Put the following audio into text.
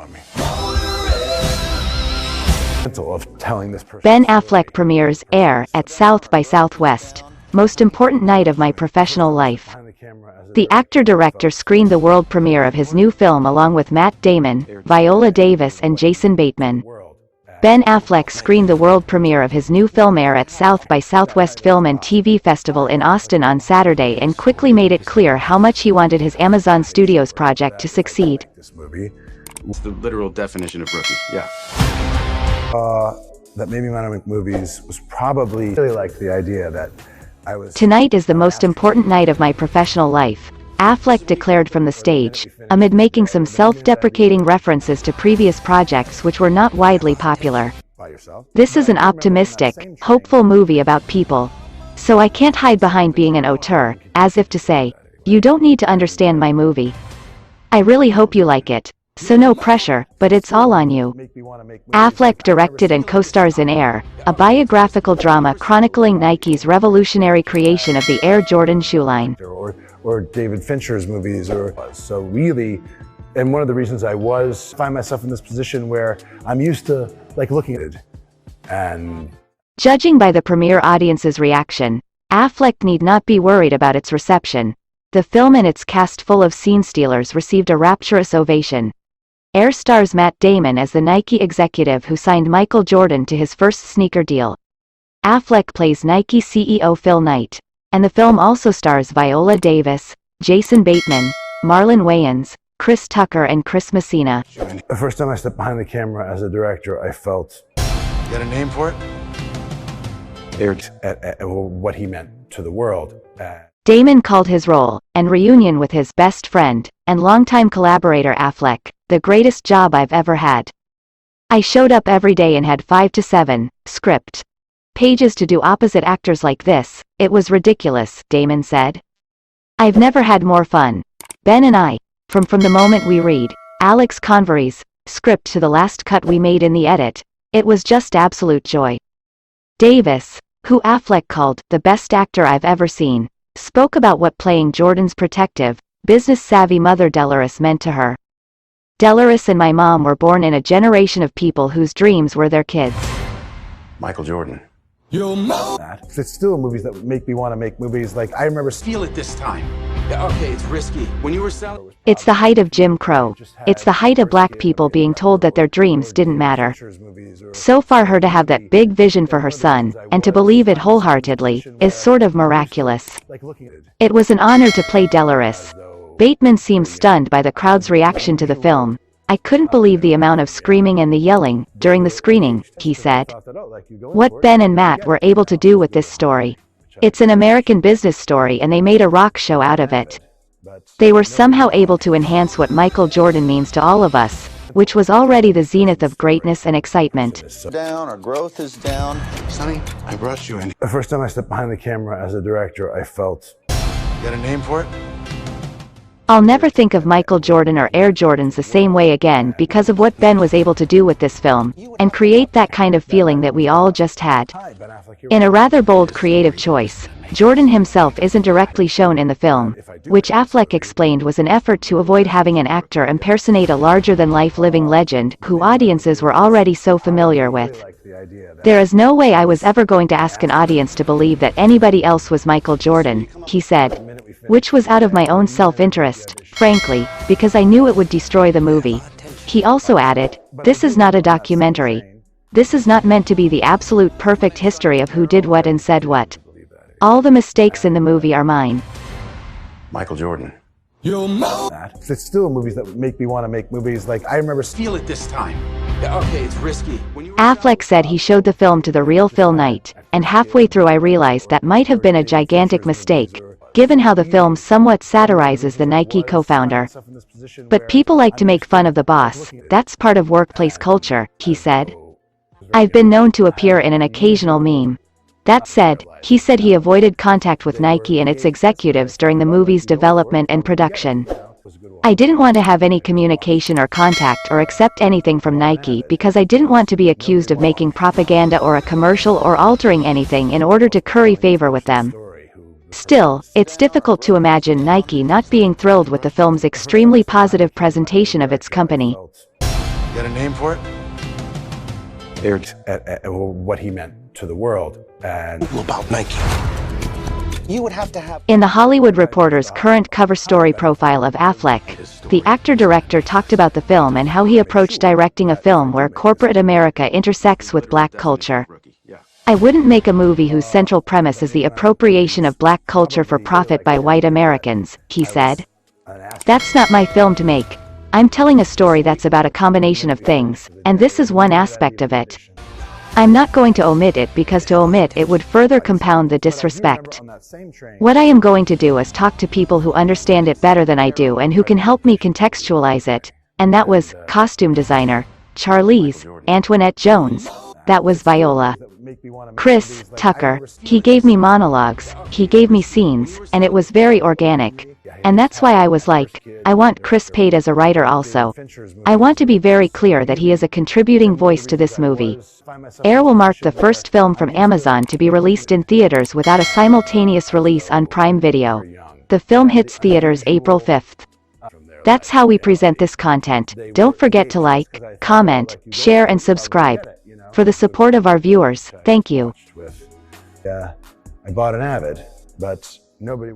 on me. Of telling this person. Ben Affleck premieres Air at South by Southwest. Most important night of my professional life. The actor-director screened the world premiere of his new film along with Matt Damon, Viola Davis and Jason Bateman. Ben Affleck screened the world premiere of his new film Air at South by Southwest Film and TV Festival in Austin on Saturday and quickly made it clear how much he wanted his Amazon Studios project to succeed. This movie. It's the literal definition of rookie, yeah. That made me want to make movies was probably really like the idea that I was. Tonight is the most important night of my professional life, Affleck declared from the stage, amid making some self-deprecating references to previous projects which were not widely popular. This is an optimistic, hopeful movie about people. So I can't hide behind being an auteur, as if to say, you don't need to understand my movie. I really hope you like it. So no pressure, but it's all on you. Affleck directed and co-stars in Air, a biographical drama chronicling Nike's revolutionary creation of the Air Jordan shoe line. Or David Fincher's movies, so really, and one of the reasons I find myself in this position where I'm used to looking at it, and judging by the premiere audience's reaction, Affleck need not be worried about its reception. The film and its cast full of scene stealers received a rapturous ovation. Air stars Matt Damon as the Nike executive who signed Michael Jordan to his first sneaker deal. Affleck plays Nike CEO Phil Knight, and the film also stars Viola Davis, Jason Bateman, Marlon Wayans, Chris Tucker and Chris Messina. The first time I stepped behind the camera as a director, I felt... You got a name for it? What he meant to the world. Damon called his role, and reunion with his best friend, and longtime collaborator Affleck, the greatest job I've ever had. I showed up every day and had 5 to 7 script pages to do opposite actors like this. It was ridiculous, Damon said. I've never had more fun. Ben and I, from the moment we read Alex Convery's script to the last cut we made in the edit, it was just absolute joy. Davis, who Affleck called the best actor I've ever seen, spoke about what playing Jordan's protective, business-savvy mother Delores meant to her. Delores and my mom were born in a generation of people whose dreams were their kids. Michael Jordan. It's still movies that make me want to make movies. I remember... Steal it this time. Yeah, okay, it's risky. When you were selling... It's the height of Jim Crow. It's the height of black people being told that their dreams didn't matter. So for her to have that big vision for her son, and to believe it wholeheartedly, is sort of miraculous. It was an honor to play Delores. Bateman seemed stunned by the crowd's reaction to the film. I couldn't believe the amount of screaming and the yelling during the screening, he said. What Ben and Matt were able to do with this story. It's an American business story and they made a rock show out of it. They were somehow able to enhance what Michael Jordan means to all of us, which was already the zenith of greatness and excitement. Down, our growth is down. Sonny, I brought you in. The first time I stepped behind the camera as a director, I felt... You got a name for it? I'll never think of Michael Jordan or Air Jordans the same way again because of what Ben was able to do with this film, and create that kind of feeling that we all just had. In a rather bold creative choice, Jordan himself isn't directly shown in the film, which Affleck explained was an effort to avoid having an actor impersonate a larger-than-life living legend who audiences were already so familiar with. There is no way I was ever going to ask an audience to believe that anybody else was Michael Jordan, he said, which was out of my own self-interest, frankly, because I knew it would destroy the movie. He also added, this is not a documentary. This is not meant to be the absolute perfect history of who did what and said what. All the mistakes in the movie are mine. Michael Jordan. It's still movies that make me want to make movies. I remember... Steal it this time. Yeah, okay, it's risky. Affleck said he showed the film to the real Phil Knight, and halfway through I realized that might have been a gigantic mistake, given how the film somewhat satirizes the Nike co-founder. But people like to make fun of the boss, that's part of workplace culture, he said. I've been known to appear in an occasional meme. That said, he said he avoided contact with Nike and its executives during the movie's development and production. I didn't want to have any communication or contact or accept anything from Nike because I didn't want to be accused of making propaganda or a commercial or altering anything in order to curry favor with them. Still, it's difficult to imagine Nike not being thrilled with the film's extremely positive presentation of its company. Got a name for it? At what he meant to the world. And About Nike. You would have to have. In the Hollywood Reporter's current cover story profile of Affleck, the actor-director talked about the film and how he approached directing a film where corporate America intersects with black culture. I wouldn't make a movie whose central premise is the appropriation of black culture for profit by white Americans, he said. That's not my film to make. I'm telling a story that's about a combination of things, and this is one aspect of it. I'm not going to omit it because to omit it would further compound the disrespect. What I am going to do is talk to people who understand it better than I do and who can help me contextualize it, and that was costume designer, Charlize, Antoinette Jones. That was Viola. Chris Tucker, he gave me monologues, he gave me scenes, and it was very organic. And that's why I was like, I want Chris paid as a writer also. I want to be very clear that he is a contributing voice to this movie. Air will mark the first film from Amazon to be released in theaters without a simultaneous release on Prime Video. The film hits theaters April 5th. That's how we present this content. Don't forget to like, comment, share and subscribe. For the support of our viewers, thank you. I bought an Avid, but nobody